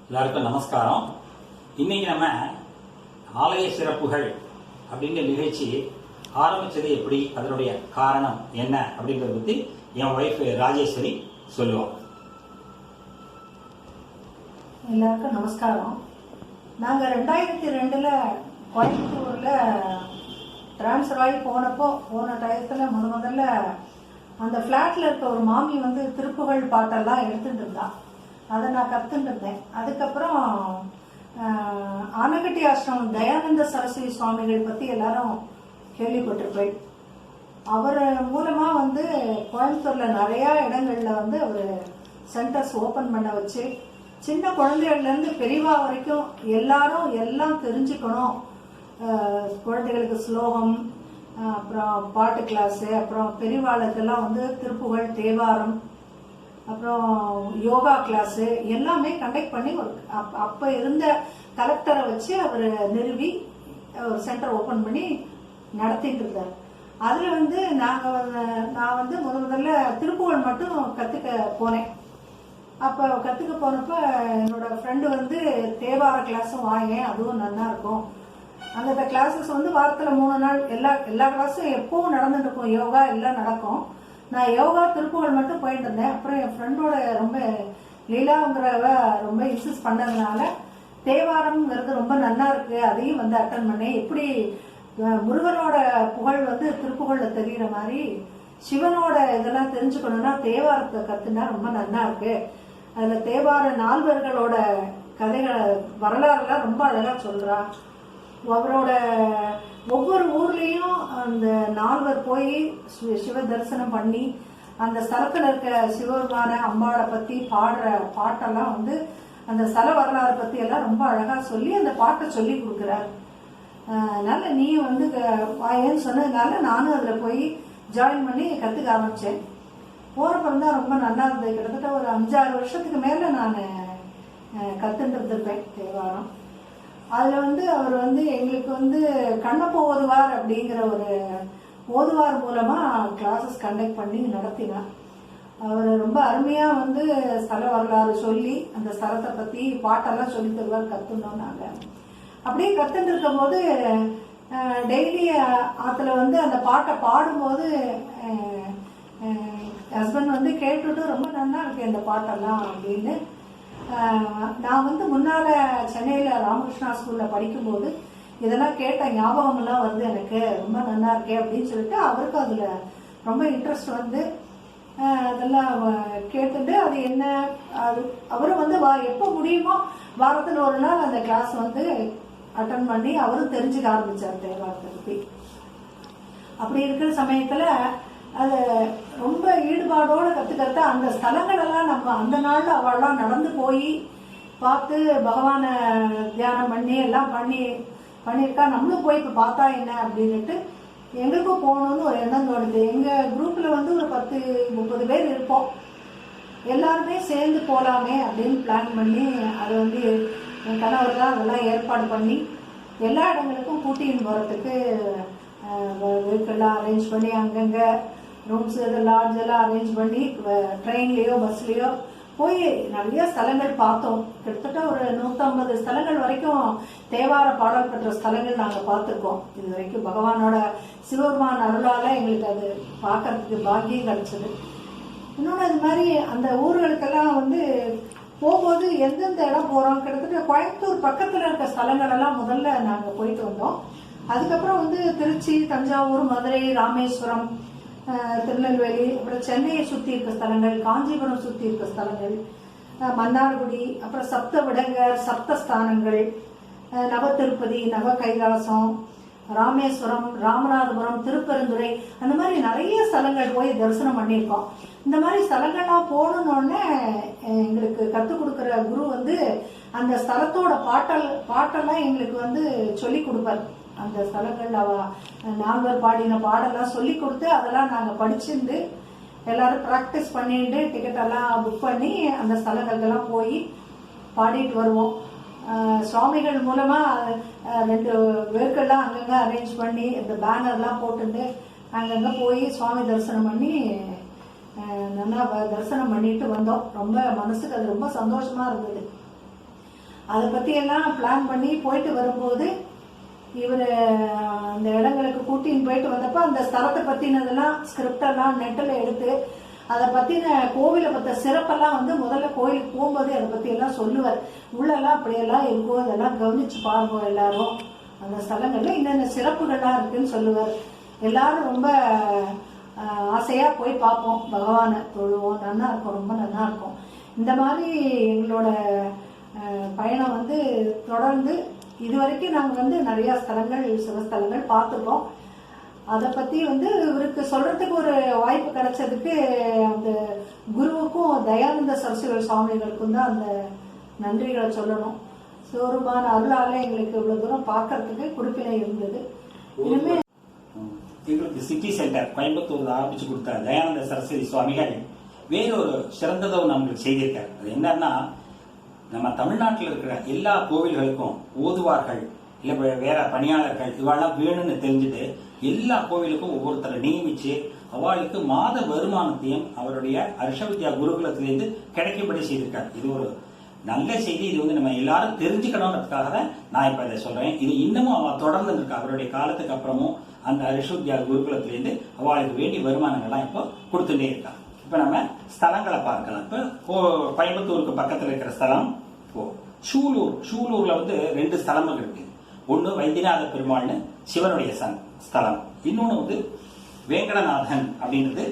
எல்லாருக்கும் நமஸ்காரம். இன்னைக்கு நம்ம ஆலய சிறப்புகள் அப்படிங்கிற நிகழ்ச்சி ஆரம்பிச்சது எப்படி, அதனுடைய காரணம் என்ன அப்படிங்கிறத பற்றி என் ஒய்ஃப் ராஜேஸ்வரி சொல்லுவோம். எல்லாருக்கும் நமஸ்காரம். நாங்கள் 2002 கோயம்புத்தூரில் ட்ரான்ஸ்ஃபர் ஆகி போன டயத்தில் முதல்ல அந்த ஃப்ளாட்டில் இருக்க ஒரு மாமி வந்து திருப்புகழ் பாட்டெல்லாம் எடுத்துட்டு இருந்தா. அதை நான் கற்றுட்டு இருந்தேன். அதுக்கப்புறம் ஆனகட்டி ஆசிரமம் தயானந்த சரஸ்வதி சுவாமிகள் பற்றி எல்லாரும் கேள்விப்பட்டிருப்பேன். அவர் மூலமாக வந்து கோயம்புத்தூரில் நிறையா இடங்களில் வந்து அவர் சென்டர்ஸ் ஓப்பன் பண்ண வச்சு சின்ன குழந்தைகள்லேருந்து பெரியவா வரைக்கும் எல்லாரும் எல்லாம் தெரிஞ்சுக்கணும். குழந்தைகளுக்கு ஸ்லோகம், அப்புறம் பாட்டு கிளாஸு, அப்புறம் பெரியவாளுக்கெல்லாம் வந்து திருப்புகழ், தேவாரம், அப்புறம் யோகா கிளாஸு எல்லாமே கண்டக்ட் பண்ணி ஒரு அப்போ இருந்த கலெக்டரை வச்சு அவர் நிறுவி ஒரு சென்டர் ஓப்பன் பண்ணி நடத்திட்டு இருந்தார். அதில் வந்து நான் வந்து முதல்ல திருப்புகழ் மட்டும் கற்றுக்க போனேன். அப்போ கற்றுக்க போனப்ப என்னோட ஃப்ரெண்டு வந்து தேவார கிளாஸும் வாங்க, அதுவும் நல்லா இருக்கும். அந்த கிளாஸஸ் வந்து வாரத்தில் 3 நாள் எல்லா கிளாஸும் எப்பவும் நடந்துட்டு இருக்கும். யோகா எல்லாம் நடக்கும். நான் யோகா திருப்புகழ் மட்டும் போயிட்டு இருந்தேன். அப்புறம் என் ஃப்ரெண்டோட ரொம்ப லீலாங்கிறவ ரொம்ப இன்சிஸ்ட் பண்ணதுனால தேவாரம்ங்கிறது ரொம்ப நல்லா இருக்கு, அதையும் வந்து அட்டன் பண்ணேன். எப்படி முருகனோட புகழ் வந்து திருப்புகழில் தெரிகிற மாதிரி சிவனோட இதெல்லாம் தெரிஞ்சுக்கணும்னா தேவாரத்தை கற்றுனா ரொம்ப நல்லா இருக்கு. அதில் தேவார நால்வர்களோட கதைகள் வரலாறுலாம் ரொம்ப அழகாக சொல்கிறா. அவரோட ஒவ்வொரு ஊர்லேயும் அந்த நால்வர் போய் சிவ தரிசனம் பண்ணி அந்த ஸ்தலத்தில் இருக்க சிவபெருமான அம்பாளை பற்றி பாடுற பாட்டெல்லாம் வந்து அந்த ஸ்தல வரலாறை பற்றி எல்லாம் ரொம்ப அழகாக சொல்லி அந்த பாட்டை சொல்லி கொடுக்குறாரு. அதனால நீ வந்து வாயேன்னு சொன்னதுனால நானும் அதில் போய் ஜாயின் பண்ணி கற்றுக்க ஆரம்பித்தேன். போகிறப்பறம் தான் ரொம்ப நல்லா இருந்தது. கிட்டத்தட்ட ஒரு 5-6 வருஷத்துக்கு மேலே நான் கற்றுட்டு இருந்திருப்பேன் தேவாரம். அதில் வந்து அவர் வந்து எங்களுக்கு வந்து கண்ணப்ப ஓதுவார் அப்படிங்கிற ஒரு ஓதுவார் மூலமாக கிளாஸஸ் கண்டக்ட் பண்ணி நடத்தினார். அவர் ரொம்ப அருமையாக வந்து ஸ்தல வரலாறு சொல்லி அந்த ஸ்தலத்தை பற்றி பாட்டெல்லாம் சொல்லி தருவார். கற்றுனோம் நாங்கள். அப்படியே கற்றுட்டு இருக்கும் போது டெய்லி ஆற்றுல வந்து அந்த பாட்டை பாடும்போது ஹஸ்பண்ட் வந்து கேட்டுட்டு ரொம்ப நல்லா இருக்கு அந்த பாட்டெல்லாம் அப்படின்னு. நான் வந்து முன்னால் சென்னையில் ராமகிருஷ்ணா ஸ்கூலில் படிக்கும்போது இதெல்லாம் கேட்ட ஞாபகமெல்லாம் வந்து எனக்கு ரொம்ப நல்லா இருக்கே அப்படின்னு சொல்லிட்டு அவருக்கும் அதில் ரொம்ப இன்ட்ரெஸ்ட் வந்து அதெல்லாம் கேட்டுட்டு அது என்ன அது அவரும் வந்து எப்போ முடியுமோ வாரத்தில் ஒரு நாள் அந்த கிளாஸ் வந்து அட்டன் பண்ணி அவரும் தெரிஞ்சுக்க ஆரம்பித்தார் தேவாரத்தை பற்றி. அப்படி இருக்கிற சமயத்தில் அது ரொம்ப ஈடுபாடோடு கற்றுக்கிறத அந்த ஸ்தலங்களெல்லாம் நம்ம அந்த நாளில் அவள்லாம் நடந்து போய் பார்த்து பகவானை தியானம் பண்ணி எல்லாம் பண்ணியிருக்கா. நம்மளும் போய் இப்போ பார்த்தா என்ன அப்படின்ட்டு எங்களுக்கும் போகணுன்னு ஒரு எண்ணம் தோணுது. எங்கள் குரூப்பில் வந்து ஒரு 10-30 பேர் இருப்போம். எல்லாருமே சேர்ந்து போகலாமே அப்படின்னு பிளான் பண்ணி அதை வந்து என் கணவர் தான் அதெல்லாம் ஏற்பாடு பண்ணி எல்லா இடங்களுக்கும் கூட்டின்னு போகிறதுக்கு வெஹிக்கிள்லாம் அரேஞ்ச் பண்ணி அங்கங்கே ரூம்ஸ் லாட்ஜ் எல்லாம் அரேஞ்ச் பண்ணி ட்ரெயின்லேயோ பஸ்லேயோ போய் நிறைய ஸ்தலங்கள் பார்த்தோம். கிட்டத்தட்ட ஒரு 150 ஸ்தலங்கள் வரைக்கும் தேவார பாடல் பெற்ற ஸ்தலங்கள் நாங்கள் பார்த்துருக்கோம் இது வரைக்கும். பகவானோட சிவபெருமான் அருளால் எங்களுக்கு அது பார்க்கறதுக்கு பாக்கியம் கிடைச்சது. இன்னொன்று இது மாதிரி அந்த ஊர்களுக்கெல்லாம் வந்து போகும்போது எந்தெந்த இடம் போகிறோம், கிட்டத்தட்ட கோயம்புத்தூர் பக்கத்தில் இருக்க ஸ்தலங்களெல்லாம் முதல்ல நாங்கள் போயிட்டு வந்தோம். அதுக்கப்புறம் வந்து திருச்சி, தஞ்சாவூர், மதுரை, ராமேஸ்வரம், திருநெல்வேலி, அப்புறம் சென்னையை சுற்றி இருக்க ஸ்தலங்கள், காஞ்சிபுரம் சுற்றி இருக்க ஸ்தலங்கள், மன்னார்குடி, அப்புறம் சப்த விடங்கர், சப்தஸ்தானங்கள், நவ திருப்பதி, நவ கைலாசம், ராமேஸ்வரம், ராமநாதபுரம், திருப்பெருந்துறை, அந்த மாதிரி நிறைய ஸ்தலங்கள் போய் தரிசனம் பண்ணியிருக்கோம். இந்த மாதிரி ஸ்தலங்கள்லாம் போகணுன்னொடனே எங்களுக்கு கற்றுக் கொடுக்குற குரு வந்து அந்த ஸ்தலத்தோட பாட்டெல்லாம் எங்களுக்கு வந்து சொல்லி கொடுப்பார். அந்த ஸ்தலங்கள் நால்வர் பாடின பாடெல்லாம் சொல்லி கொடுத்து அதெல்லாம் நாங்கள் படிச்சுட்டு எல்லாரும் ப்ராக்டிஸ் பண்ணிட்டு டிக்கெட்டெல்லாம் புக் பண்ணி அந்த ஸ்தலங்களுக்கெல்லாம் போய் பாடிட்டு வருவோம். சுவாமிகள் மூலமாக 2 வெஹிக்கிள்லாம் அங்கங்கே அரேஞ்ச் பண்ணி இந்த பேனர்லாம் போட்டுட்டு அங்கங்கே போய் சுவாமி தரிசனம் பண்ணி நல்லா தரிசனம் பண்ணிட்டு வந்தோம். ரொம்ப மனசுக்கு அது ரொம்ப சந்தோஷமாக இருந்தது. அதை பத்தி எல்லாம் பிளான் பண்ணி போயிட்டு வரும்போது இவர் அந்த இடங்களுக்கு கூட்டின்னு போயிட்டு வந்தப்ப அந்த ஸ்தலத்தை பத்தினதெல்லாம் ஸ்கிரிப்ட் எல்லாம் நெட்டில் எடுத்து அதை பத்தின கோவிலை பத்த சிறப்பெல்லாம் வந்து முதல்ல கோயிலுக்கு போகும்போது அதை பத்தி எல்லாம் சொல்லுவார். உள்ளெல்லாம் அப்படியெல்லாம் இருக்கும், அதெல்லாம் கவனிச்சு பாருங்க எல்லாரும், அந்த ஸ்தலங்கள்ல இன்னென்ன சிறப்புகள்லாம் இருக்குன்னு சொல்லுவார். எல்லாரும் ரொம்ப ஆசையா போய் பார்ப்போம், பகவானை தொழுவோம், நல்லா இருக்கும், ரொம்ப நல்லா இருக்கும். இந்த மாதிரி எங்களோட பயணம் வந்து தொடர்ந்து இதுவரைக்கும் நாங்கள் வந்து நிறைய ஸ்தலங்கள் சிவஸ்தலங்கள் பார்த்துருக்கோம். அதை பத்தி வந்து இவருக்கு சொல்றதுக்கு ஒரு வாய்ப்பு கிடைச்சதுக்கு அந்த குருவுக்கும் தயானந்த சரஸ்வதி சுவாமிகளுக்கும் தான் அந்த நன்றிகளை சொல்லணும். சிவருமான அருளால எங்களுக்கு இவ்வளவு தூரம் பார்க்கறதுக்கு கொடுப்பினை இருந்தது. இனிமே எங்களுக்கு சிட்டி சென்டர் கோயம்புத்தூர்ல ஆரம்பிச்சு கொடுத்த தயானந்த சரஸ்வதி சுவாமிகள் வேறொரு சிறந்ததை நம்மளுக்கு செய்திருக்காரு. அது என்னன்னா, நம்ம தமிழ்நாட்டில் இருக்கிற எல்லா கோவில்களுக்கும் ஓதுவார்கள் இல்ல வேற பணியாளர்கள் இவெல்லாம் வேணும்னு தெரிஞ்சுட்டு எல்லா கோவிலுக்கும் ஒவ்வொருத்தரை நியமிச்சு அவளுக்கு மாத வருமானத்தையும் அவருடைய அர்ஷவித்யா குருகுலத்திலிருந்து கிடைக்கும்படி செய்திருக்காரு. இது ஒரு நல்ல செய்தி. இது வந்து நம்ம எல்லாரும் தெரிஞ்சுக்கணும்ன்றதுக்காக தான் நான் இப்ப இதை சொல்றேன். இது இன்னமும் அவ தொடர்ந்து இருக்கா. அவருடைய காலத்துக்கு அப்புறமும் அந்த அர்ஷவித்யா குருகுலத்திலிருந்து அவளுக்கு வேண்டிய வருமானங்கள்லாம் இப்போ கொடுத்துட்டே இருக்கா. இப்ப நம்ம ஸ்தலங்களை பார்க்கலாம். இப்ப கோயம்புத்தூருக்கு பக்கத்துல இருக்கிற ஸ்தலம் சூலூர்ல வந்து 2 ஸ்தலங்கள் இருக்கு. ஒண்ணு வைத்தியநாத பெருமாள்னு சிவனுடைய ஸ்தலம், இன்னொன்னு வந்து வேங்கடநாதன் அப்படின்றது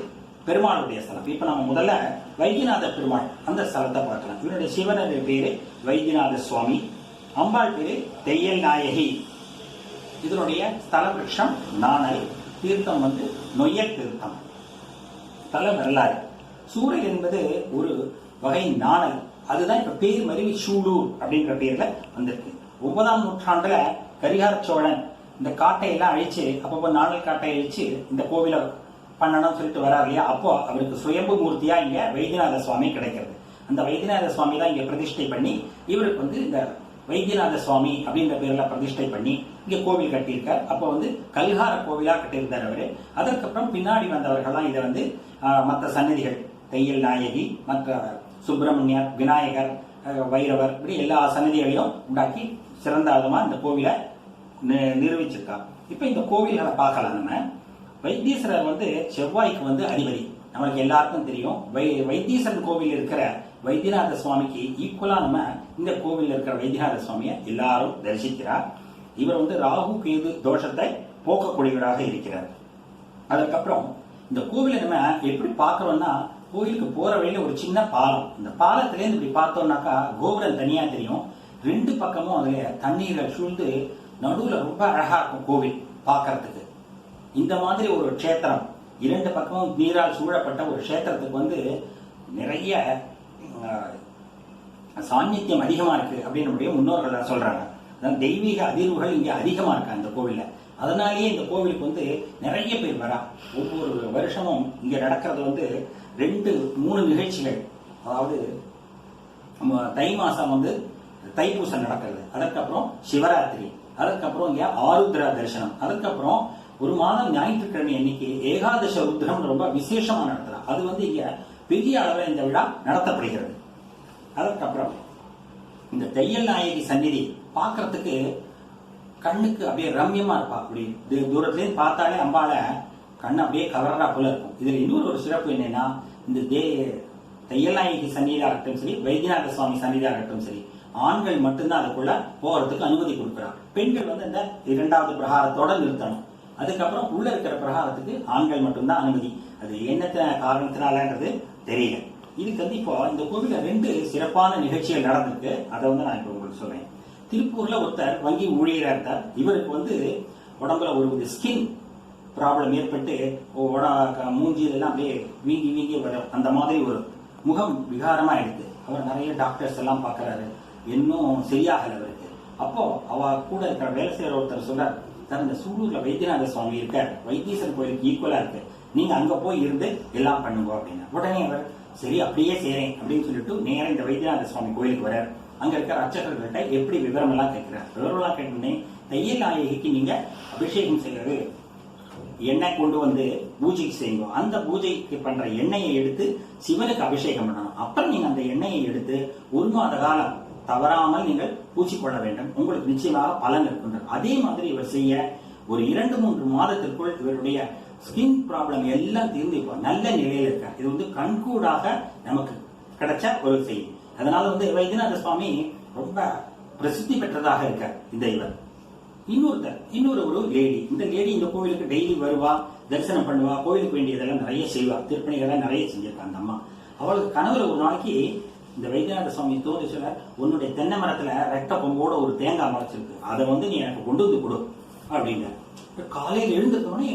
பெருமாளுடைய ஸ்தலம். இப்ப நம்ம முதல்ல வைத்தியநாத பெருமாள் அந்த ஸ்தலத்தை பார்க்கலாம். இவருடைய சிவனுடைய பேரு வைத்தியநாத சுவாமி, அம்பாள் பேரு தெய்யல் நாயகி. இதனுடைய ஸ்தல விருட்சம் நாணல், தீர்த்தம் வந்து நொய்யல் தீர்த்தம். ஸ்தல வரலாறு, சூழல் என்பது ஒரு வகை நாணல், அதுதான் இப்ப பேர் மருவி சூலூர் அப்படின்ற பேர்ல வந்திருக்கு. 9ஆம் நூற்றாண்டுல கரிகார சோழன் இந்த காட்டையெல்லாம் அழிச்சு, அப்பப்போ நாணல் காட்டை அழிச்சு இந்த கோவிலை பண்ணணும்னு சொல்லிட்டு வராரு இல்லையா, அப்போ அவருக்கு சுயம்பு மூர்த்தியா இங்க வைத்தியநாத சுவாமி கிடைக்கிறது. அந்த வைத்தியநாத சுவாமி தான் இங்க பிரதிஷ்டை பண்ணி இவருக்கு வந்து இந்த வைத்தியநாத சுவாமி அப்படின்ற பேர்ல பிரதிஷ்டை பண்ணி இங்க கோவில் கட்டியிருக்கார். அப்போ வந்து கல்ஹார கோவிலா கட்டியிருந்தார் அவரு. அதற்கப்புறம் பின்னாடி வந்தவர்கள்லாம் இதை வந்து மற்ற சன்னதிகள் தையல் நாயகி, மற்ற சுப்பிரமணியர், விநாயகர், வைரவர், இப்படி எல்லா சன்னதிகளையும் உண்டாக்கி சிறந்த விதமா இந்த கோவிலை நிரூபிச்சிருக்கா. இப்ப இந்த கோவில்களை பார்க்கலாம். நம்ம வைத்தீஸ்வரர் வந்து செவ்வாய்க்கு வந்து அதிபதி, நம்மளுக்கு எல்லாருக்கும் தெரியும். வைத்தீஸ்வரன் கோவில் இருக்கிற வைத்தியநாத சுவாமிக்கு ஈக்குவலா நம்ம இந்த கோவில் இருக்கிற வைத்தியநாத சுவாமியை எல்லாரும் தரிசிக்கிறார். இவர் வந்து ராகு கேது தோஷத்தை போக்கக்கூடியவராக இருக்கிறார். அதுக்கப்புறம் இந்த கோவிலை நம்ம எப்படி பார்க்கறோம்னா, கோயிலுக்கு போற வழியில ஒரு சின்ன பாலம், இந்த பாலத்திலேருந்து இப்படி பார்த்தோம்னாக்கா கோபுரம் தனியா தெரியும். 2 பக்கமும் அதுல தண்ணீர்கள் சூழ்ந்து நடுவுல ரொம்ப அழகா இருக்கும் கோவில் பார்க்கறதுக்கு. இந்த மாதிரி ஒரு க்ஷேத்திரம், 2 பக்கமும் நீரால் சூழப்பட்ட ஒரு க்ஷேத்திரத்துக்கு வந்து நிறைய சாநித்தியம் அதிகமா இருக்கு அப்படின்னு நம்முடைய முன்னோர்கள் சொல்றாங்க. தெய்வீக அதிர்வுகள் இங்க அதிகமா இருக்கு அந்த கோவில்ல. அதனாலேயே இந்த கோவிலுக்கு வந்து நிறைய பேர் வரா. ஒவ்வொரு வருஷமும் இங்க நடக்கிறது வந்து 2-3 நிகழ்ச்சிகள். அதாவது தை மாசம் வந்து தைப்பூசம் நடக்கிறது, அதற்கப்புறம் சிவராத்திரி, அதற்கப்புறம் இங்க ஆருத்ரா தரிசனம், அதுக்கப்புறம் ஒரு மாதம் ஞாயிற்றுக்கிழமை அன்னைக்கு ஏகாதச ருத்ரம் ரொம்ப விசேஷமா நடத்துறாங்க. அது வந்து இங்க பெரிய அளவில் இந்த விழா நடத்தப்படுகிறது. அதற்கப்புறம் இந்த தையல் நாயகி சந்நிதி பார்க்கறதுக்கு கண்ணுக்கு அப்படியே ரம்யமா இருப்பா. அப்படி தூரத்துலேருந்து பார்த்தாலே அம்பால கண்ணு அப்படியே கவர்றா போல இருக்கும். இதுல இன்னொரு ஒரு சிறப்பு என்னன்னா, இந்த தையல் நாயகி சந்நிதியாகட்டும் சரி, வைத்தியநாத சுவாமி சந்நிதியாகட்டும் சரி, ஆண்கள் மட்டும்தான் அதுக்குள்ள போறதுக்கு அனுமதி கொடுக்கிறார். பெண்கள் வந்து இந்த 2வது பிரகாரத்தோட நிறுத்தணும். அதுக்கப்புறம் உள்ள இருக்கிற பிரகாரத்துக்கு ஆண்கள் மட்டும்தான் அனுமதி. அது என்ன காரணத்தினாலன்றது தெரியல. இதுக்கு வந்து இப்போ இந்த கோவில 2 சிறப்பான நிகழ்ச்சிகள் நடந்திருக்கு. அதை வந்து நான் இப்போ உங்களுக்கு சொல்றேன். திருப்பூர்ல ஒருத்தர் வங்கி ஊழியரா இருந்தார். இவருக்கு வந்து உடம்புல ஒரு ஸ்கின் ப்ராப்ளம் ஏற்பட்டு மூஞ்சியில எல்லாம் அப்படியே வீங்கி வீங்கி வரும். அந்த மாதிரி ஒரு முகம் விகாரமா எடுத்து அவர் நிறைய டாக்டர்ஸ் எல்லாம் பாக்குறாரு, இன்னும் சரியாகல அவருக்கு. அப்போ அவ கூட இருக்கிற வேலை செய்யற ஒருத்தர் சொல்றார், சார் இந்த சூலூர்ல வைத்தியநாத சுவாமி இருக்க, வைத்தீஸ்வரன் கோயிலுக்கு ஈக்குவலா இருக்கு, நீங்க அங்க போய் இருந்து எல்லாம் பண்ணுங்க அப்படின்னு. உடனே அவர் சரி அப்படியே செய்றேன் அப்படின்னு சொல்லிட்டு நேரம் இந்த வைத்தியநாத சுவாமி கோயிலுக்கு வர்றார். அங்க இருக்கிற அர்ச்சகர்கள்ட்ட எப்படி விவரம் எல்லாம் கேட்கிறார். விவரம் எல்லாம் கேட்டோடனே தையல் நாயகிக்கு நீங்க அபிஷேகம் செய்யறது எண்ணெய் கொண்டு வந்து பூஜைக்கு செய்யுங்க, அந்த பூஜைக்கு பண்ற எண்ணெயை எடுத்து சிவனுக்கு அபிஷேகம் பண்ணணும். அப்புறம் நீங்க அந்த எண்ணெயை எடுத்து 1 மாத காலம் தவறாமல் நீங்கள் பூச்சிக்கொள்ள வேண்டும், உங்களுக்கு நிச்சயமாக பலன் இருக்கின்றது. அதே மாதிரி இவர் செய்ய ஒரு 2-3 மாதத்திற்குள் இவருடைய ஸ்கின் ப்ராப்ளம் எல்லாம் தீர்ந்து இப்போ நல்ல நிலையில இருக்கார். இது வந்து கண்கூடாக நமக்கு கிடைச்ச ஒரு செய்தி. அதனால வந்து வைத்தியநாத சுவாமி ரொம்ப பிரசித்தி பெற்றதாக இருக்கார் இந்த இவர். இன்னொரு ஒரு லேடி, இந்த லேடி இந்த கோவிலுக்கு டெய்லி வருவா, தரிசனம் பண்ணுவா, கோவிலுக்கு வேண்டியதெல்லாம் நிறைய செய்வா, திருப்பணிகள்லாம் நிறைய செஞ்சிருக்கா அந்த அம்மா. அவளுக்கு கனவுல ஒரு நாளைக்கு இந்த வைத்தியநாத சுவாமி தோன்றி சொல்ல, உன்னுடைய தென்னை மரத்துல ரெட்ட கொம்போட ஒரு தேங்காய் முளைச்சிருக்கு, அதை வந்து நீ எனக்கு கொண்டு வந்து கொடு அப்படிங்க. காலையில் எழுந்தோடனே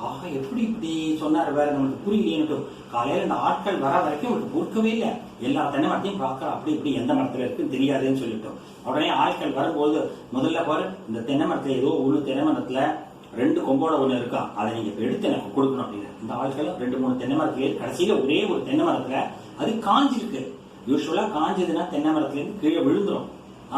ஆஹா எப்படி இப்படி சொன்னார் வேற நம்மளுக்கு புரியலையேன்னு காலையில இந்த ஆட்கள் வர வரைக்கும் அவளுக்கு பொறுக்கவே இல்லை. எல்லா தென்னை மரத்தையும் பார்க்க அப்படி இப்படி எந்த மரத்துல இருக்குன்னு தெரியாதுன்னு சொல்லிட்டோம். உடனே ஆட்கள் வரும்போது முதல்ல பாரு இந்த தென்னை மரத்துல ஏதோ ஒண்ணு தென்னை மரத்துல 2 கொம்போட ஒண்ணு இருக்கா, அதை நீங்க எடுத்து எனக்கு கொடுக்கணும் அப்படின்னு. இந்த ஆட்கள் 2-3 தென்னை மரத்துல கடைசியில ஒரே ஒரு தென்னை மரத்துல அது காஞ்சிருக்கு. யூஸ்வலா காஞ்சதுன்னா தென்னை மரத்துல இருந்து கீழே விழுந்துரும்.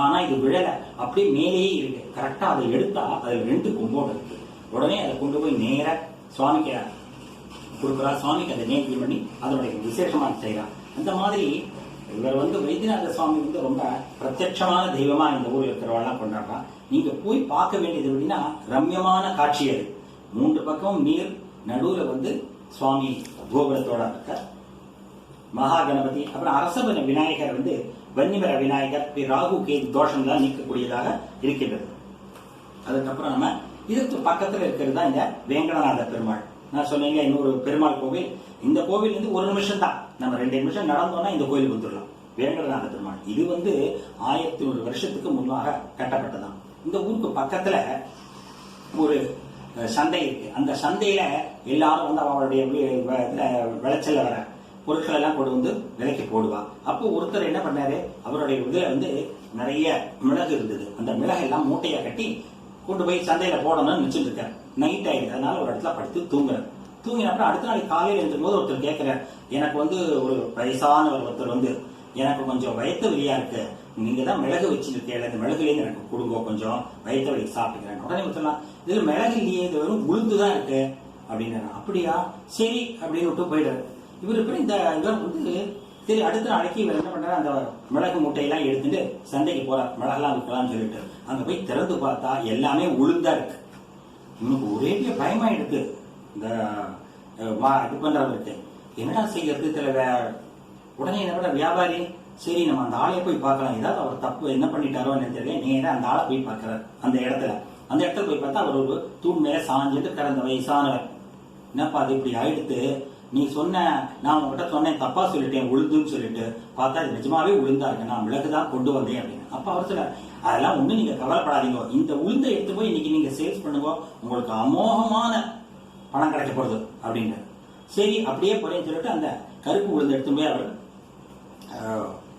ஆனா இது விழல, அப்படியே மேலேயே இருக்கு. கரெக்டா அதை எடுத்தா அதுல 2 கொம்போடு இருக்கு. உடனே அதை கொண்டு போய் நேர சுவாமிக்கு கொடுக்குறா. சுவாமிக்கு அதை நேர்த்தி பண்ணி அதனுடைய விசேஷமா செய்யறான். அந்த மாதிரி இவர் வந்து வைத்தியநாத சுவாமி வந்து ரொம்ப பிரத்யட்சமான தெய்வமா இந்த ஊர்ல இருக்கிறவெல்லாம் கொண்டாடுறான். நீங்க போய் பார்க்க வேண்டியது அப்படின்னா ரம்யமான காட்சி அது. 3 பக்கமும் நீர், நடுவுல வந்து சுவாமி கோபுரத்தோட இருக்க மகா கணபதி, அப்புறம் அரசபன விநாயகர் வந்து வன்னிமர விநாயகர், ராகு கேது தோஷம் தான் நீக்கக்கூடியதாக இருக்கின்றது. அதுக்கப்புறம் நம்ம இதற்கு பக்கத்துல இருக்கிறது தான் இந்த வேங்கடநாத பெருமாள். நான் சொன்னீங்க இன்னொரு பெருமாள் கோவில். இந்த கோவில் வந்து 1 நிமிஷம் தான், நம்ம 2 நிமிஷம் நடந்தோம்னா இந்த கோயிலுக்கு வந்துடலாம். வேங்கடநாத பெருமாள் இது வந்து 1100 வருஷத்துக்கு முன்பாக கட்டப்பட்டதான். இந்த ஊருக்கு பக்கத்துல ஒரு சந்தை இருக்கு. அந்த சந்தையில எல்லாரும் வந்து அவருடைய விளைச்சல வர பொருட்கள் எல்லாம் கொண்டு வந்து விலைக்கு போடுவா. அப்போ ஒருத்தர் என்ன பண்ணாரு, அவருடைய இதுல வந்து நிறைய மிளகு இருந்தது. அந்த மிளகு எல்லாம் மூட்டையா கட்டி கொண்டு போய் சந்தையில போடணும்னு நினைச்சிட்டு இருக்காரு. நைட் ஆயிடுது, அதனால ஒரு இடத்துல படுத்து தூங்குறாரு. தூங்கினப்ப அடுத்த நாளைக்கு காலையில் எழுந்தும் போது ஒருத்தர் கேட்கிறார், எனக்கு வந்து ஒரு வயசானவர் ஒருத்தர் வந்து எனக்கு கொஞ்சம் வயிற்று வலியா இருக்கு, நீங்க தான் மிளகு வச்சிருக்கேன், இந்த மிளகுலேருந்து எனக்கு கொடுங்க, கொஞ்சம் வயிற்று வலி சாப்பிட்டுக்கிறேன். உடனே சொல்லலாம், இதுல மிளகு இல்லையே, இது வெறும் உளுந்துதான் இருக்கு அப்படின்னு. அப்படியா, சரி அப்படின்னு விட்டு போயிடுறாரு. இவர் இந்த இவர் வந்து சரி அடுத்த நாளைக்கு இவர் என்ன பண்றாரு, அந்த மிளகு மூட்டையெல்லாம் எடுத்துட்டு சந்தைக்கு போறார், மிளகெல்லாம் விற்கலாம்னு சொல்லிட்டு. அங்க போய் திறந்து பார்த்தா எல்லாமே உளுந்தா இருக்கு. இவனுக்கு ஒரே பயமா எடுத்து இந்த இது பண்றவருக்கு என்னடா செய்யறது தெரியல. உடனே என்ன பண்ண வியாபாரி, சரி நம்ம அந்த ஆளைய போய் பார்க்கலாம், ஏதாவது அவர் தப்பு என்ன பண்ணிட்டாரோ என்ன தெரியல. நீங்க அந்த ஆளை போய் பார்க்கிறார். அந்த இடத்துல போய் பார்த்தா அவர் ஒரு தூண் மேல சாஞ்சிட்டு கிடந்த வயசானவர். என்னப்பா அது இப்படி ஆயிடுத்து, நீ சொன்ன, நான் உங்ககிட்ட சொன்னேன் தப்பா சொல்லிட்டேன் உளுந்துன்னு சொல்லிட்டு, பார்த்தா இது நிஜமாவே உளுந்தா இருக்கு, நான் மிளகுதான் கொண்டு வந்தேன் அப்படின்னு. அப்ப அவர் சொல்ல, அதெல்லாம் ஒண்ணு நீங்க கவலைப்படாதீங்க, இந்த உளுந்தை எடுத்து போய் இன்னைக்கு நீங்க சேல்ஸ் பண்ணுங்க, உங்களுக்கு அமோகமான பணம் கிடைக்க போறது அப்படின்னு. சரி அப்படியே போறேன்னு சொல்லிட்டு அந்த கருப்பு உளுந்து எடுத்து போய் அவர்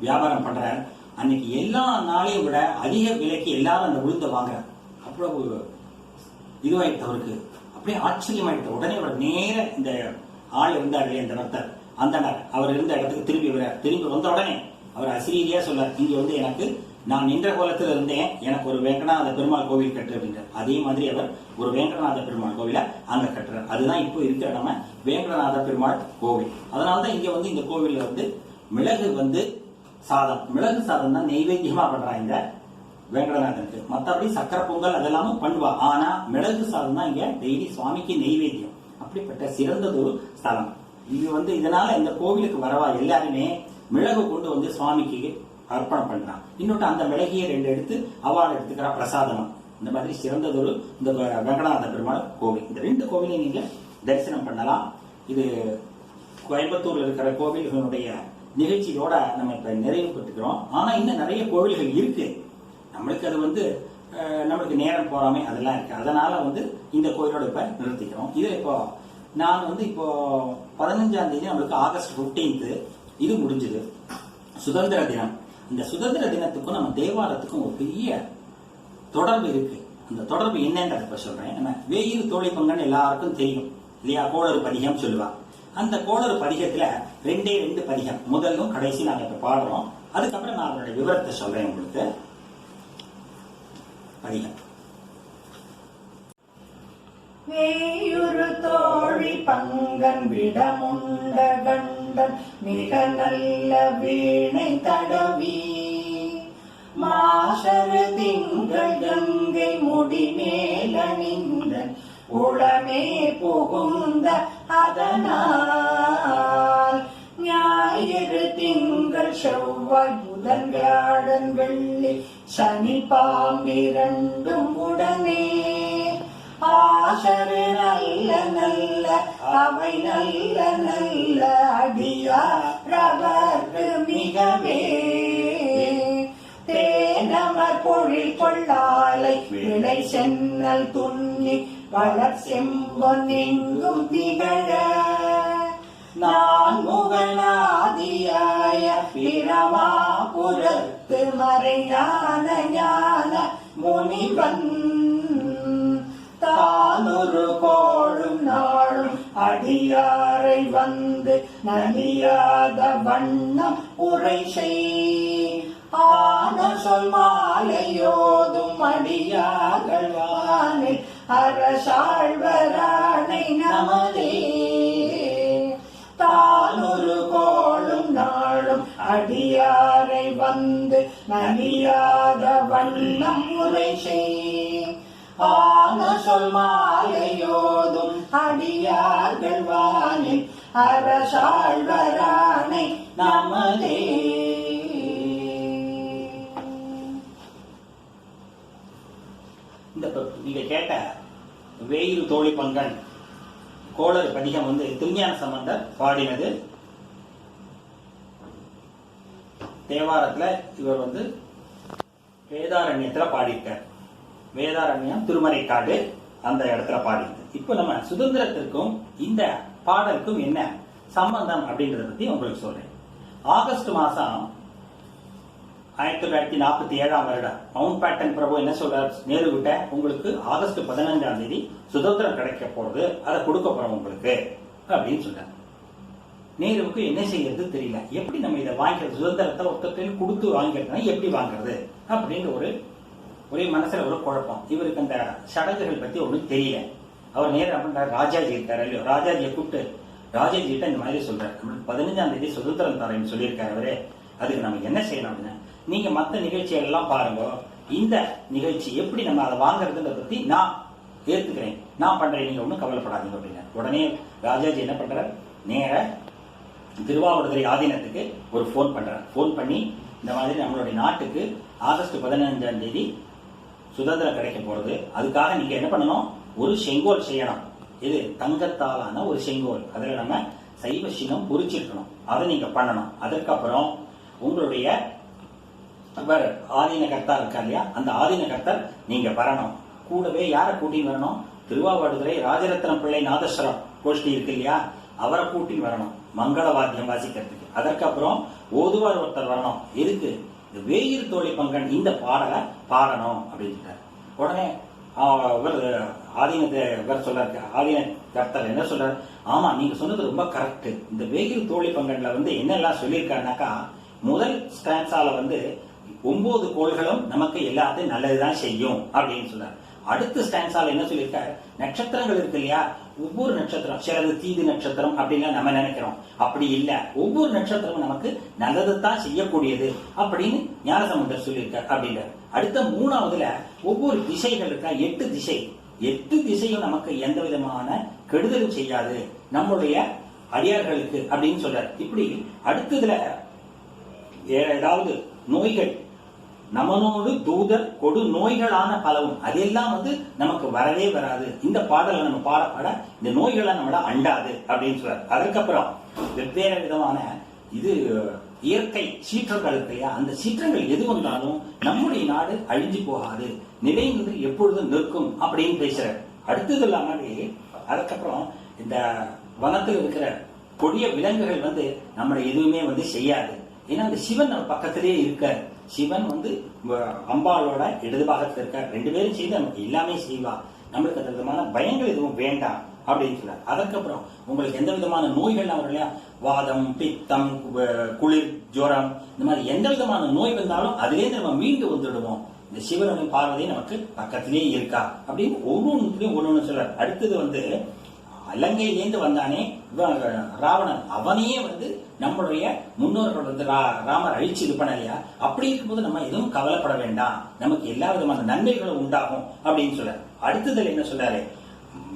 வியாபாரம் பண்றார். அன்னைக்கு எல்லா நாளையும் விட அதிக விலைக்கு எல்லாரும் அந்த உளுந்தை வாங்குறார். அவ்வளவு இதுவாயிட்டு அவருக்கு அப்படியே ஆச்சரியமாயிட்டு. உடனே அவர் நேர இந்த ஆள் இருந்தார் இந்த பக்தர், அந்த அவர் இருந்த இடத்துக்கு திரும்பி வந்த உடனே அவர் அசிரீதியா சொல்றார், இங்க வந்து எனக்கு நான் நின்ற கோலத்தில் இருந்தேன், எனக்கு ஒரு வேங்கடநாத பெருமாள் கோவில் கட்டு அப்படின்றார். அதே மாதிரி அவர் ஒரு வேங்கடநாத பெருமாள் கோவில அங்க கட்டுறார். அதுதான் இப்போ இருக்கிற நம்ம வேங்கடநாத பெருமாள் கோவில். அதனாலதான் இங்க வந்து இந்த கோவில்ல வந்து மிளகு வந்து மிளகு சாதம் தான் நெய்வேத்தியமா பண்றாங்க இந்த வேங்கடநாதனுக்கு. மற்றபடி சக்கரை பொங்கல் அதெல்லாமும் பண்ணுவா, ஆனா மிளகு சாதம் தான் இங்க டெய்லி சுவாமிக்கு நெய்வேத்தியம். அப்படிப்பட்ட சிறந்ததொரு ஸ்தலம் இது. வந்து இதனால இந்த கோவிலுக்கு வரவா எல்லாருமே மிளகு கொண்டு வந்து சுவாமிக்கு அர்ப்பணம் பண்றான். இன்னொட்டு அந்த மிளகிய 2 எடுத்து அவார்டு எடுத்துக்கிற பிரசாதமா. இந்த மாதிரி சிறந்ததொரு இந்த வெங்கடநாத பெருமாள் கோவில். இந்த 2 கோவிலையும் நீங்க தரிசனம் பண்ணலாம். இது கோயம்புத்தூர்ல இருக்கிற கோவில்களுடைய நிகழ்ச்சியோட நம்ம இப்ப நிறைவு பெற்றுக்கிறோம். ஆனா இன்னும் நிறைய கோவில்கள் இருக்கு, நம்மளுக்கு அது வந்து நம்மளுக்கு நேரம் போறாமே அதெல்லாம் இருக்கு. அதனால வந்து இந்த கோயிலோட இப்ப நிறுத்திக்கிறோம். இது இப்போ நான் வந்து இப்போ 15ஆம் தேதி நம்மளுக்கு ஆகஸ்ட் 15 இது முடிஞ்சது சுதந்திர தினம். இந்த சுதந்திர தினத்துக்கும் நம்ம தேவாலயத்துக்கும் ஒரு பெரிய தொடர்பு இருக்கு. அந்த தொடர்பு என்னன்றத இப்ப சொல்றேன். நம்ம வேயில் தோழி பங்கன்னு எல்லாருக்கும் தெரியும் இல்லையா, கோளறு பதிகம் சொல்லுவா. அந்த கோளறு பதிகத்துல 2 பதிகம், முதலும் கடைசி நாங்க இப்ப பாடுறோம். அதுக்கப்புறம் நான் அதனுடைய விவரத்தை சொல்றேன் உங்களுக்கு. பதிகம். வேயுறு தோழி பங்கன் விடமுண்ட கண்டன் மிக நல்ல வீணை தடவி ஆசரு திங்கள் கங்கை முடிமேலணிந்த உளமே புகுந்த அதனால் ஞாயிறு திங்கள் செவ்வாய் புதன் வியாழன் வெள்ளி சனி பாம்பிரண்டும் உடனே ஆசரு நல்ல நல்ல அவை நல்ல நல்ல அடியாரவர்க்கு மிகவே தேனமர் பொழில் கொள்ளாலை விளை சென்னல் துண்ணி வளர் செம்பொன் எங்கும் திகழ நான் முகநாதியாய பிரமாபுரத்து மறைஞான ஞான முனிவன் தானொரு கோளும் நாளும் அடியாரை வந்து நலியாத வண்ணம் உரை செய் ஆன சொல் மாலையோதும் அடியார்கள் வானில் அரசாழ்வரானை நமதே தானொரு கோளும் நாளும் அடியாரை வந்து நலியாத வண்ணம் உரை செய் ஆன சொல் மாலையோதும் அடியார்கள் வானில் அரசாழ்வரானை நமதே. இந்த நீங்க கேட்ட வேயிறு தோழி பங்கன் கோளறு பதிகம் வந்து திருஞான சம்பந்தர் பாடினது. தேவாரத்துல இவர் வந்து வேதாரண்யத்துல பாடியிருக்கார். வேதாரண்யம் திருமறைக்காடு அந்த இடத்துல பாடினது. இப்ப நம்ம சுதந்திரத்திற்கும் இந்த பாடலுக்கும் என்ன சம்பந்தம் அப்படின்றத பத்தி உங்களுக்கு சொல்றேன். ஆகஸ்ட் மாசம் 1947 வருடம் மவுண்ட் பேட்டன் பிரபு என்ன சொல்றார், நேரு கிட்ட உங்களுக்கு ஆகஸ்ட் 15 சுதந்திரம் கிடைக்க போறது, அதை கொடுக்க போறோம் உங்களுக்கு அப்படின்னு சொல்றாரு. நேருவுக்கு என்ன செய்யறது தெரியல, எப்படி நம்ம இதை வாங்கிக்கிறது, சுதந்திரத்தை ஒருத்தர் கொடுத்து வாங்கிக்கிறதுனா எப்படி வாங்குறது அப்படின்னு ஒரே மனசுல ஒரு குழப்பம். இவருக்கு அந்த சடங்குகள் பத்தி ஒன்றும் தெரியல. அவர் நேரம் அப்படின்ற ராஜாஜி இருக்காரு இல்லையோ, ராஜாஜியை கூப்பிட்டு ராஜாஜி கிட்ட இந்த மாதிரி சொல்றாரு, 15 சுதந்திரம் தரேன்னு சொல்லியிருக்காரு அவரே, அதுக்கு நம்ம என்ன செய்யணும் அப்படின்னா, நீங்க மற்ற நிகழ்ச்சியெல்லாம் பாருங்க, இந்த நிகழ்ச்சி எப்படி நம்ம அதை வாங்குறதுன்றத பத்தி நான் ஏத்துக்கிறேன், நான் பண்றேன், நீங்க ஒன்றும் கவலைப்படாதீங்க அப்படின்னா. உடனே ராஜாஜி என்ன பண்றாரு, நேர திருவாவடுதுறை ஆதீனத்துக்கு ஒரு போன் பண்றாரு. போன் பண்ணி இந்த மாதிரி நம்மளுடைய நாட்டுக்கு ஆகஸ்ட் 15 சுதந்திரம் கிடைக்க போறது, அதுக்காக நீங்க என்ன பண்ணணும், ஒரு செங்கோல் செய்யணும். இது தங்கத்தாலான ஒரு செங்கோல், அதுல நம்ம சைவ சினம் பொறிச்சிருக்கணும், அதை நீங்க பண்ணணும். அதற்கப்புறம் உங்களுடைய ஆதீன கர்த்தா இருக்கா இல்லையா, அந்த ஆதீன கர்த்தர் நீங்க வரணும். கூடவே யாரை கூட்டின்னு வரணும், திருவாவடுதுறை ராஜரத்னம் பிள்ளை நாதஸ்வரம் கோஷ்டி இருக்கு இல்லையா, அவரை கூட்டின்னு வரணும் மங்கள வாத்தியம் வாசிக்கிறதுக்கு. அதற்கப்புறம் ஓதுவார் ஒருத்தர் வரணும். எதுக்கு, இந்த வேயிறு தோழி பங்கன் இந்த பாடலை பாடணும் அப்படின்னு. உடனே ஆதீன கர்த்தர் என்ன சொல்றாரு, ஆமா நீங்க சொன்னது ரொம்ப கரெக்ட், இந்த வேயிறு தோழி பங்கன்ல வந்து என்னெல்லாம் சொல்லியிருக்காருனாக்கா, முதல் ஸ்டான்ஸால வந்து 9 கோள்களும் நமக்கு எல்லாத்தையும் நல்லதுதான் செய்யும் அப்படின்னு சொல்றாரு. அடுத்த ஸ்டான்ஸால என்ன சொல்லியிருக்காரு, நட்சத்திரங்கள் இருக்கு இல்லையா, ஒவ்வொரு நட்சத்திரம் சிலது தீது நட்சத்திரம் அப்படின்னு நம்ம நினைக்கிறோம், அப்படி இல்ல, ஒவ்வொரு நட்சத்திரமும் நமக்கு நல்லது தான் செய்யக்கூடியது அப்படின்னு ஞானசம்பந்தர் சொல்லியிருக்காரு அப்படின்றார். அடுத்த 3வதுல ஒவ்வொரு திசைகள் இருக்கா, 8 திசை, 8 திசையும் நமக்கு எந்த விதமான கெடுதலும் செய்யாது நம்முடைய அடியார்களுக்கு அப்படின்னு சொல்றாரு. இப்படி அடுத்ததுல ஏதாவது நோய்கள் நமனோடு தூதர் கொடு நோய்களான பலவும், அதெல்லாம் வந்து நமக்கு வரவே வராது, இந்த பாடலை நம்ம பாட இந்த நோய்களை நம்மள அண்டாது அப்படின்னு சொல்றாரு. அதுக்கப்புறம் வெவ்வேறு விதமான இது இயற்கை சீற்றங்கள் இருக்கு இல்லையா, அந்த சீற்றங்கள் எது வந்தாலும் நம்முடைய நாடு அழிஞ்சு போகாது, நிலைந்து எப்பொழுதும் நிற்கும் அப்படின்னு பேசுறாரு. அடுத்தது இல்லாமலே அதுக்கப்புறம் இந்த வனத்தில் இருக்கிற கொடிய விலங்குகள் வந்து நம்மளை எதுவுமே வந்து செய்யாது. ஏன்னா அந்த சிவன் நம்ம பக்கத்திலே இருக்கார். சிவன் வந்து அம்பாளோட இடது பாகத்தில் இருக்கார். 2 பேரும் செய்து நமக்கு எல்லாமே செய்வா, நம்மளுக்கு அந்த விதமான பயங்கள் எதுவும் வேண்டாம் அப்படின்னு சொல்றாரு. அதற்கப்புறம் உங்களுக்கு எந்த விதமான நோய்கள் வரும் இல்லையா, வாதம் பித்தம் குளிர் ஜுரம், இந்த மாதிரி எந்த விதமான நோய் வந்தாலும் அதிலேருந்து நம்ம மீண்டு வந்துடுவோம், இந்த சிவனுடைய பார்வதி நமக்கு பக்கத்திலே இருக்கா அப்படின்னு ஒவ்வொன்றுலையும் ஒன்னொன்னு சொல்றாரு. அடுத்தது வந்து இலங்கையிலேருந்து வந்தானே ராவணன் அவனையே வந்து நம்மளுடைய முன்னோர்கள் வந்து ராமர் அழிச்சு இது பண்ண இல்லையா? அப்படி இருக்கும்போது நம்ம எதுவும் கவலைப்பட வேண்டாம், நமக்கு எல்லா விதமான நன்மைகளும் உண்டாகும் அப்படின்னு சொல்றாரு. அடுத்ததுல என்ன சொல்றாரு?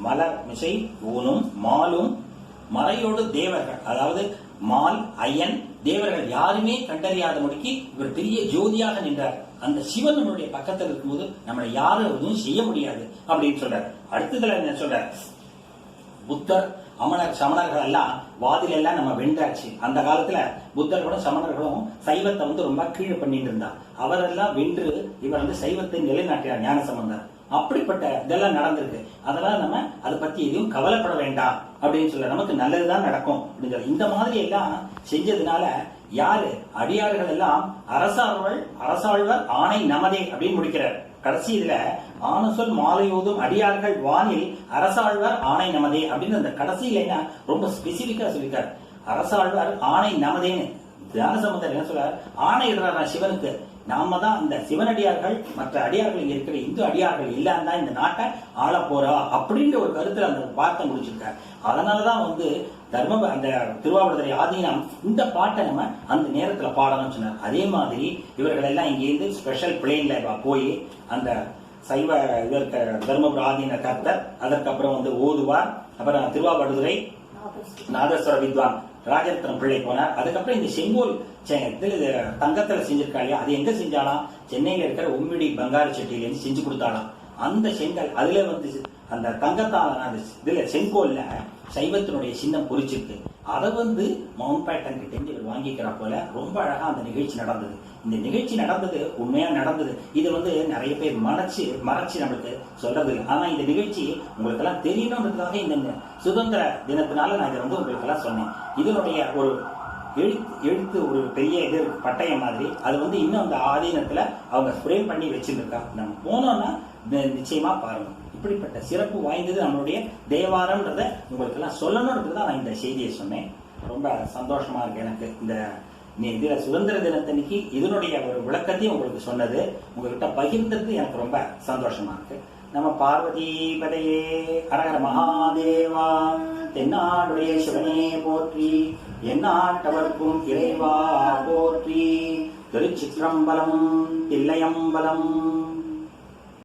மலர் மிசை ஊனும் மாலும் மறையோடு தேவர்கள், அதாவது மால் ஐயன் தேவர்கள் யாருமே கண்டறியாத முடிக்கு இவர் பெரிய ஜோதியாக நின்றார். அந்த சிவன் நம்மளுடைய பக்கத்தில் இருக்கும்போது நம்மளை யாரும் எதுவும் செய்ய முடியாது அப்படின்னு சொல்றாரு. அடுத்ததுல என்ன சொல்றாரு? புத்தர் அமனர் சமணர்கள் எல்லாம் வாதில எல்லாம் நம்ம வென்றாச்சு. அந்த காலத்துல புத்தர்களும் சமணர்களும் சைவத்தை வந்து ரொம்ப கீழே பண்ணிட்டு இருந்தார். அவரெல்லாம் வென்று இவர் வந்து சைவத்தை நிலைநாட்டினார் ஞானசம்பந்தர். அப்படிப்பட்ட இதெல்லாம் நடந்திருக்கு. அதெல்லாம் நம்ம அதை பத்தி எதுவும் கவலைப்பட வேண்டாம் அப்படின்னு சொல்ல, நமக்கு நல்லதுதான் நடக்கும் அப்படின்னு சொல்ல. இந்த மாதிரி எல்லாம் செஞ்சதுனால யாரு அடியார்கள் எல்லாம் அரசாழ்வர் ஆணை நமதே அப்படின்னு முடிக்கிறார். கடைசி இதுல ஆனசொல் மாலையோதும் அடியார்கள் வானில் அரசாழ்வர் ஆணை நமதே அப்படின்னு அந்த கடைசியில ரொம்ப ஸ்பெசிபிக்கா சொல்லிருக்காரு. அரசாழ்வர் ஆணை நமதேன்னு ஞானசம்பந்தர் என்ன சொல்றார்? ஆணை இடுறாரா சிவனுக்கு. நாம தான் அந்த சிவனடியார்கள் மற்ற அடியார்கள் இங்க இருக்கிற இந்து அடியார்கள் இல்லாம தான் இந்த நாட்டை ஆள போறா அப்படின்ற ஒரு கருத்துல அந்த வார்த்தை முடிச்சிருக்காரு. அதனாலதான் வந்து அந்த திருவாவடுதுறை ஆதீனம் இந்த பாட்டை நம்ம அந்த நேரத்துல பாடணும்னு சொன்னார். அதே மாதிரி இவர்கள் எல்லாம் இங்க இருந்து ஸ்பெஷல் பிளேன்ல போய் அந்த சைவ இதற்கு தர்மபுர ஆதீன கர்த்தர், அதற்கப்புறம் வந்து ஓதுவார், அப்புறம் திருவாவடுதுறை நாதஸ்வர வித்வான் ராஜரத்னம் பிள்ளை போனார். அதுக்கப்புறம் இந்த செங்கோல் தங்கத்துல செஞ்சிருக்காங்க. அது எங்க செஞ்சாலாம்? சென்னையில இருக்கிற உம்மிடி பங்காரு செட்டியில இருந்து செஞ்சு கொடுத்தாலாம். அந்த செங்கல் அதுல வந்து அந்த தங்கத்தால இதுல செங்கோல்ல சைவத்தினுடைய சின்னம் பொறிச்சிருக்கு. அதை வந்து மவுண்ட் பேட்டன் கிட்ட இவர் வாங்கிக்கிற போல ரொம்ப அழகா அந்த நிகழ்ச்சி நடந்தது. இந்த நிகழ்ச்சி நடந்தது உண்மையா நடந்தது. இது வந்து நிறைய பேர் மறைச்சு நம்மளுக்கு சொல்றது இல்லை. ஆனா இந்த நிகழ்ச்சி உங்களுக்கு எல்லாம் தெரியணும்ன்றதுக்காக இந்த சுதந்திர தினத்தினால நான் இதை வந்து உங்களுக்கு எல்லாம் சொன்னேன். இதனுடைய ஒரு எழுத்து ஒரு பெரிய இது பட்டயம் மாதிரி அது வந்து இன்னும் அந்த ஆதீனத்துல அவங்க ஃப்ரேம் பண்ணி வச்சிருக்காங்க. நம்ம போனோம்னா நிச்சயமா பாருங்க. இப்படிப்பட்ட சிறப்பு வாய்ந்தது நம்மளுடைய தேவாரம்ன்றத உங்களுக்கு எல்லாம் சொல்லணும்ன்றது தான் நான் இந்த செய்தியை சொன்னேன். ரொம்ப சந்தோஷமா இருக்கு எனக்கு இந்த இதுல சுதந்திர தினத்தன்னைக்கு இதனுடைய ஒரு விளக்கத்தையும் உங்களுக்கு சொன்னது, உங்ககிட்ட பகிர்ந்தது எனக்கு ரொம்ப சந்தோஷமா இருக்கு. நம்ம பார்வதி பதையே ஹரஹர மகாதேவா. தென்னாடுடைய சிவனே போற்றி, எந்நாட்டவர்க்கும் இறைவா போற்றி. திருச்சிற்றம்பலம் தில்லையம்பலம்.